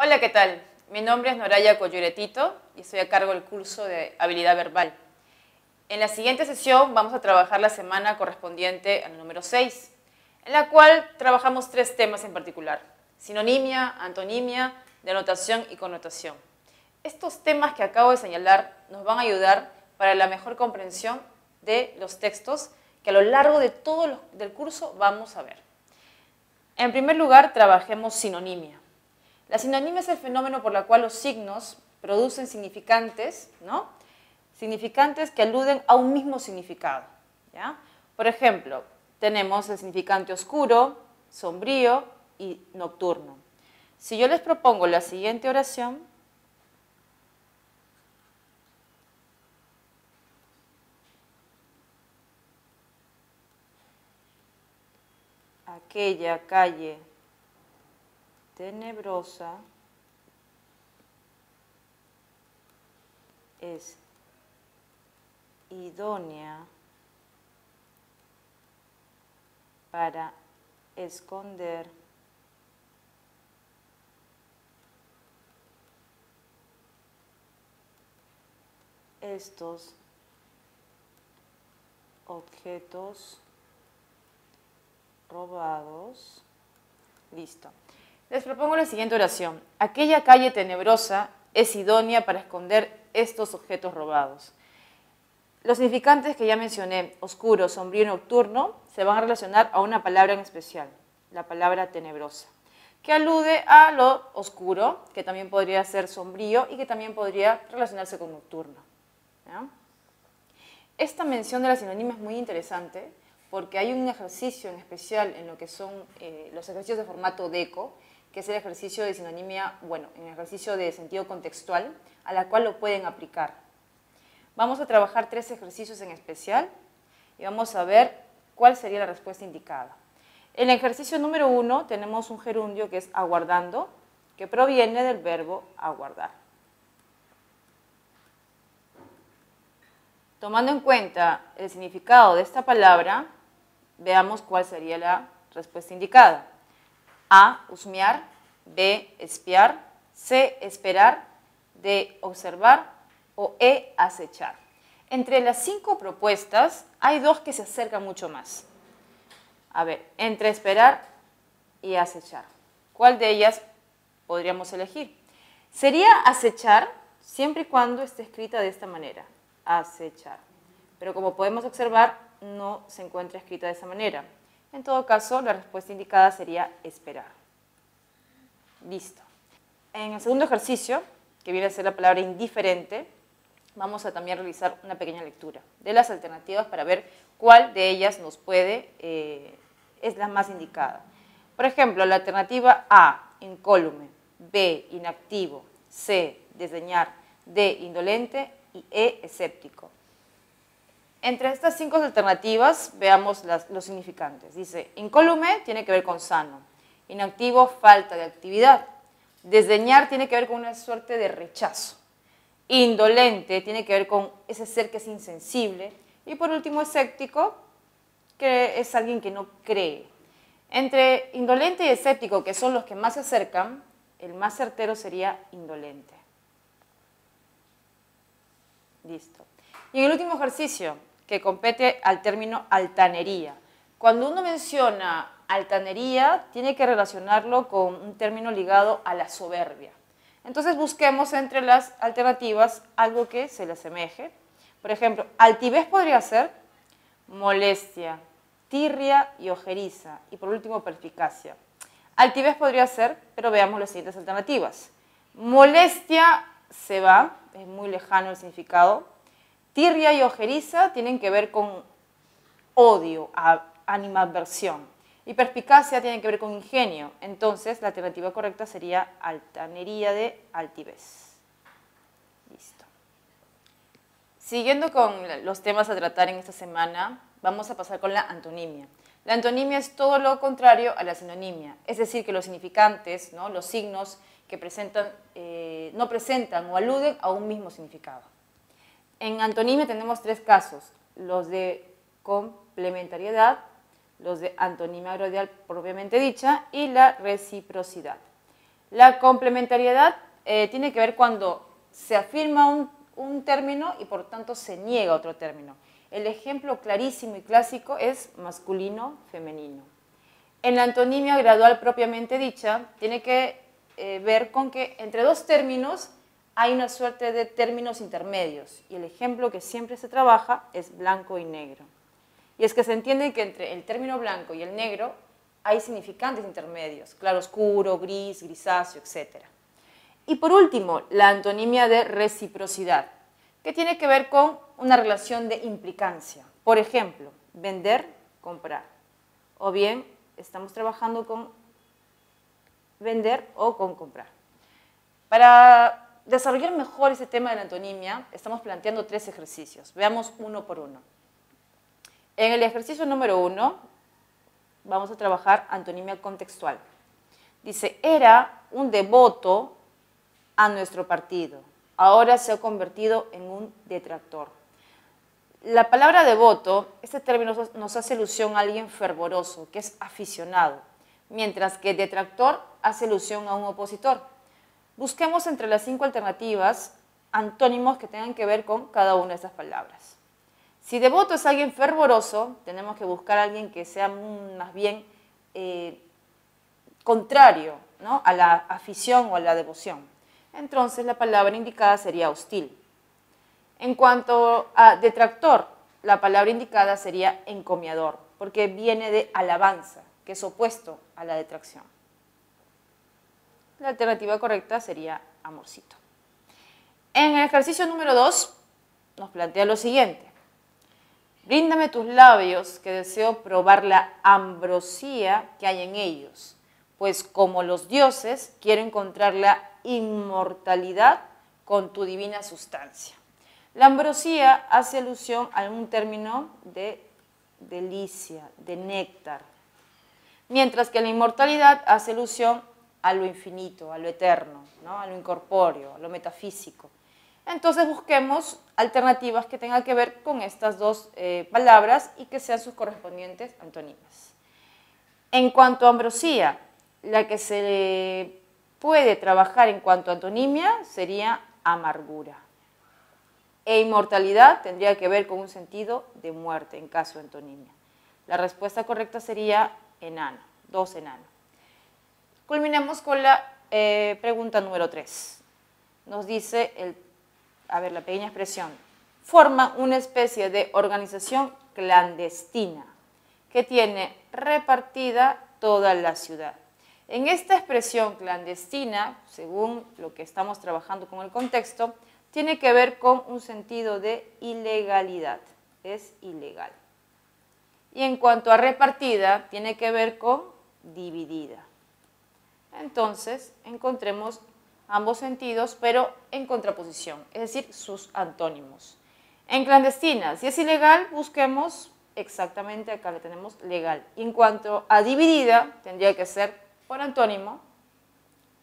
Hola, ¿qué tal? Mi nombre es Noraya Coyuretito y estoy a cargo del curso de habilidad verbal. En la siguiente sesión vamos a trabajar la semana correspondiente al número 6, en la cual trabajamos 3 temas en particular: sinonimia, antonimia, denotación y connotación. Estos temas que acabo de señalar nos van a ayudar para la mejor comprensión de los textos que a lo largo de todo el curso vamos a ver. En primer lugar, trabajemos sinonimia. La sinonimia es el fenómeno por el cual los signos producen significantes, ¿no? Significantes que aluden a un mismo significado, ¿ya? Por ejemplo, tenemos el significante oscuro, sombrío y nocturno. Si yo les propongo la siguiente oración, aquella calle tenebrosa es idónea para esconder estos objetos robados. Listo. Les propongo la siguiente oración. Aquella calle tenebrosa es idónea para esconder estos objetos robados. Los significantes que ya mencioné, oscuro, sombrío y nocturno, se van a relacionar a una palabra en especial, la palabra tenebrosa, que alude a lo oscuro, que también podría ser sombrío y que también podría relacionarse con nocturno, ¿ya? Esta mención de la sinonimia es muy interesante porque hay un ejercicio en especial en lo que son los ejercicios de formato DECO, que es el ejercicio de sinonimia, bueno, en el ejercicio de sentido contextual, a la cual lo pueden aplicar. Vamos a trabajar 3 ejercicios en especial y vamos a ver cuál sería la respuesta indicada. En el ejercicio número 1 tenemos un gerundio que es aguardando, que proviene del verbo aguardar. Tomando en cuenta el significado de esta palabra, veamos cuál sería la respuesta indicada. A, husmear; B, espiar; C, esperar; D, observar; o E, acechar. Entre las 5 propuestas hay 2 que se acercan mucho más. A ver, entre esperar y acechar, ¿cuál de ellas podríamos elegir? Sería acechar siempre y cuando esté escrita de esta manera, acechar. Pero como podemos observar, no se encuentra escrita de esa manera. En todo caso, la respuesta indicada sería esperar. Listo. En el segundo ejercicio, que viene a ser la palabra indiferente, vamos a también realizar una pequeña lectura de las alternativas para ver cuál de ellas nos puede, es la más indicada. Por ejemplo, la alternativa A, incólume; B, inactivo; C, desdeñar; D, indolente; y E, escéptico. Entre estas 5 alternativas, veamos los significantes. Dice, incólume tiene que ver con sano; inactivo, falta de actividad; desdeñar tiene que ver con una suerte de rechazo; indolente tiene que ver con ese ser que es insensible; y por último, escéptico, que es alguien que no cree. Entre indolente y escéptico, que son los que más se acercan, el más certero sería indolente. Listo. Y en el último ejercicio, que compete al término altanería. Cuando uno menciona altanería, tiene que relacionarlo con un término ligado a la soberbia. Entonces busquemos entre las alternativas algo que se le asemeje. Por ejemplo, altivez podría ser molestia, tirria y ojeriza. Y por último, perspicacia. Altivez podría ser, pero veamos las siguientes alternativas. Molestia se va, es muy lejano el significado. Tirria y ojeriza tienen que ver con odio, animadversión. Y perspicacia tiene que ver con ingenio. Entonces, la alternativa correcta sería altanería de altivez. Listo. Siguiendo con los temas a tratar en esta semana, vamos a pasar con la antonimia. La antonimia es todo lo contrario a la sinonimia, es decir, que los significantes, ¿no?, los signos que presentan, no presentan o aluden a un mismo significado. En antonimia tenemos 3 casos, los de complementariedad, los de antonimia adverbial propiamente dicha y la reciprocidad. La complementariedad tiene que ver cuando se afirma un término y por tanto se niega otro término. El ejemplo clarísimo y clásico es masculino-femenino. En la antonimia gradual propiamente dicha, tiene que ver con que entre dos términos hay una suerte de términos intermedios, y el ejemplo que siempre se trabaja es blanco y negro. Y es que se entiende que entre el término blanco y el negro hay significantes intermedios, claroscuro, gris, grisáceo, etc. Y por último, la antonimia de reciprocidad, que tiene que ver con una relación de implicancia. Por ejemplo, vender, comprar. O bien, estamos trabajando con vender o con comprar. Para desarrollar mejor ese tema de la antonimia, estamos planteando 3 ejercicios. Veamos uno por uno. En el ejercicio número 1, vamos a trabajar antonimia contextual. Dice, era un devoto a nuestro partido. Ahora se ha convertido en un detractor. La palabra devoto, este término nos hace alusión a alguien fervoroso, que es aficionado, mientras que detractor hace alusión a un opositor. Busquemos entre las 5 alternativas antónimos que tengan que ver con cada una de estas palabras. Si devoto es alguien fervoroso, tenemos que buscar a alguien que sea más bien contrario, ¿no?, a la afición o a la devoción. Entonces la palabra indicada sería hostil. En cuanto a detractor, la palabra indicada sería encomiador, porque viene de alabanza, que es opuesto a la detracción. La alternativa correcta sería amorcito. En el ejercicio número 2 nos plantea lo siguiente. Bríndame tus labios, que deseo probar la ambrosía que hay en ellos, pues como los dioses quiero encontrar la inmortalidad con tu divina sustancia. La ambrosía hace alusión a un término de delicia, de néctar, mientras que la inmortalidad hace alusión a lo infinito, a lo eterno, ¿no?, a lo incorpóreo, a lo metafísico. Entonces busquemos alternativas que tengan que ver con estas dos palabras y que sean sus correspondientes antónimas. En cuanto a ambrosía, la que se puede trabajar en cuanto a antonimia sería amargura. E inmortalidad tendría que ver con un sentido de muerte en caso de antonimia. La respuesta correcta sería enano, 2 enano. Culminemos con la pregunta número 3. Nos dice la pequeña expresión. Forma una especie de organización clandestina que tiene repartida toda la ciudad. En esta expresión clandestina, según lo que estamos trabajando con el contexto, tiene que ver con un sentido de ilegalidad, es ilegal. Y en cuanto a repartida, tiene que ver con dividida. Entonces, encontremos ambos sentidos, pero en contraposición, es decir, sus antónimos. En clandestina, si es ilegal, busquemos exactamente, acá le tenemos legal. Y en cuanto a dividida, tendría que ser por antónimo,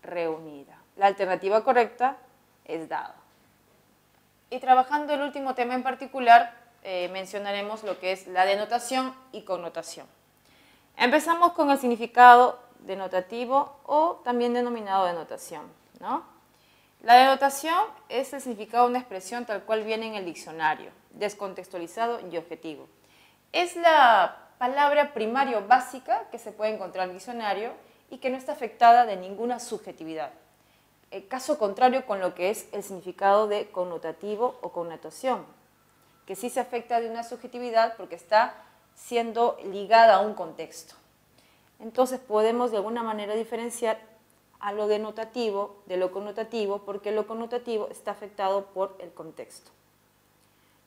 reunida. La alternativa correcta es dado. Y trabajando el último tema en particular, mencionaremos lo que es la denotación y connotación. Empezamos con el significado denotativo o también denominado denotación, ¿no? La denotación es el significado de una expresión tal cual viene en el diccionario, descontextualizado y objetivo. Es la palabra primario básica que se puede encontrar en el diccionario y que no está afectada de ninguna subjetividad. El caso contrario con lo que es el significado de connotativo o connotación, que sí se afecta de una subjetividad porque está siendo ligada a un contexto. Entonces podemos de alguna manera diferenciar a lo denotativo de lo connotativo, porque lo connotativo está afectado por el contexto.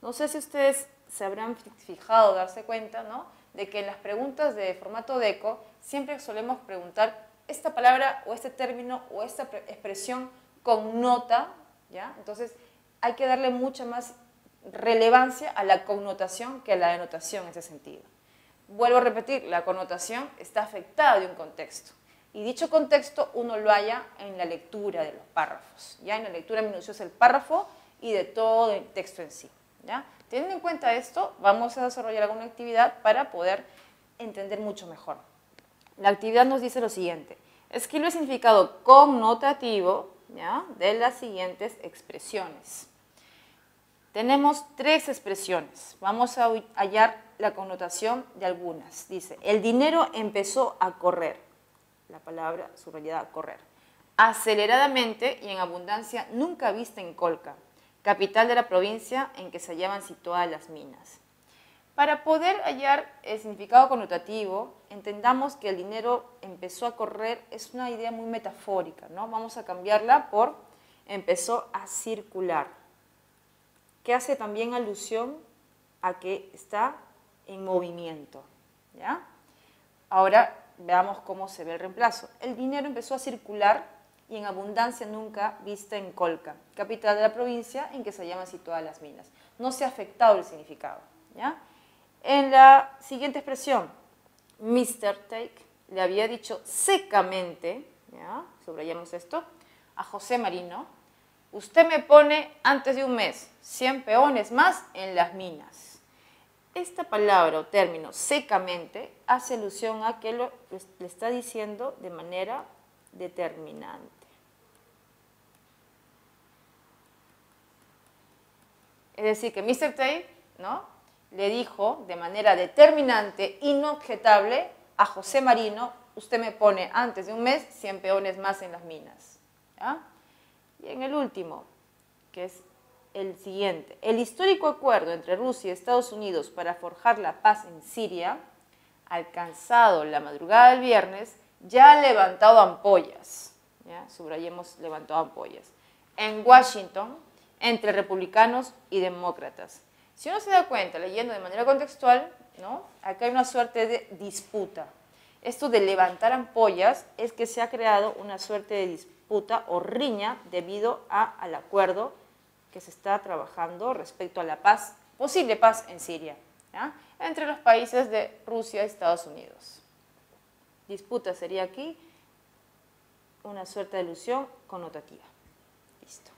No sé si ustedes se habrán fijado, darse cuenta, ¿no?, de que en las preguntas de formato DECO siempre solemos preguntar esta palabra o este término o esta expresión connota, ¿ya? Entonces hay que darle mucha más relevancia a la connotación que a la denotación en ese sentido. Vuelvo a repetir, la connotación está afectada de un contexto. Y dicho contexto uno lo halla en la lectura de los párrafos, ya en la lectura minuciosa del párrafo y de todo el texto en sí, ¿ya? Teniendo en cuenta esto, vamos a desarrollar alguna actividad para poder entender mucho mejor. La actividad nos dice lo siguiente. Escribe el significado connotativo, ¿ya?, de las siguientes expresiones. Tenemos 3 expresiones. Vamos a hallar la connotación de algunas. Dice, el dinero empezó a correr. La palabra subrayada, correr. Aceleradamente y en abundancia nunca vista en Colca, capital de la provincia en que se hallaban situadas las minas. Para poder hallar el significado connotativo, entendamos que el dinero empezó a correr es una idea muy metafórica, ¿no? Vamos a cambiarla por empezó a circular, que hace también alusión a que está en movimiento, ¿ya? Ahora veamos cómo se ve el reemplazo. El dinero empezó a circular y en abundancia nunca vista en Colca, capital de la provincia en que se hallaban situadas las minas. No se ha afectado el significado, ¿ya? En la siguiente expresión, Mr. Take le había dicho secamente, ¿ya?, subrayamos esto, a José Marino, usted me pone antes de un mes 100 peones más en las minas. Esta palabra o término secamente hace alusión a que le está diciendo de manera determinante. Es decir, que Mr. Tate, ¿no?, le dijo de manera determinante, inobjetable, a José Marino, usted me pone antes de un mes 100 peones más en las minas, ¿ya? Y en el último, que es el siguiente, el histórico acuerdo entre Rusia y Estados Unidos para forjar la paz en Siria, alcanzado la madrugada del viernes, ya ha levantado ampollas, ¿ya?, subrayemos levantado ampollas, en Washington, entre republicanos y demócratas. Si uno se da cuenta, leyendo de manera contextual, ¿no?, acá hay una suerte de disputa. Esto de levantar ampollas es que se ha creado una suerte de disputa o riña debido al acuerdo que se está trabajando respecto a la paz, posible paz en Siria, ¿ya?, entre los países de Rusia y Estados Unidos. Disputa sería aquí una suerte de alusión connotativa. Listo.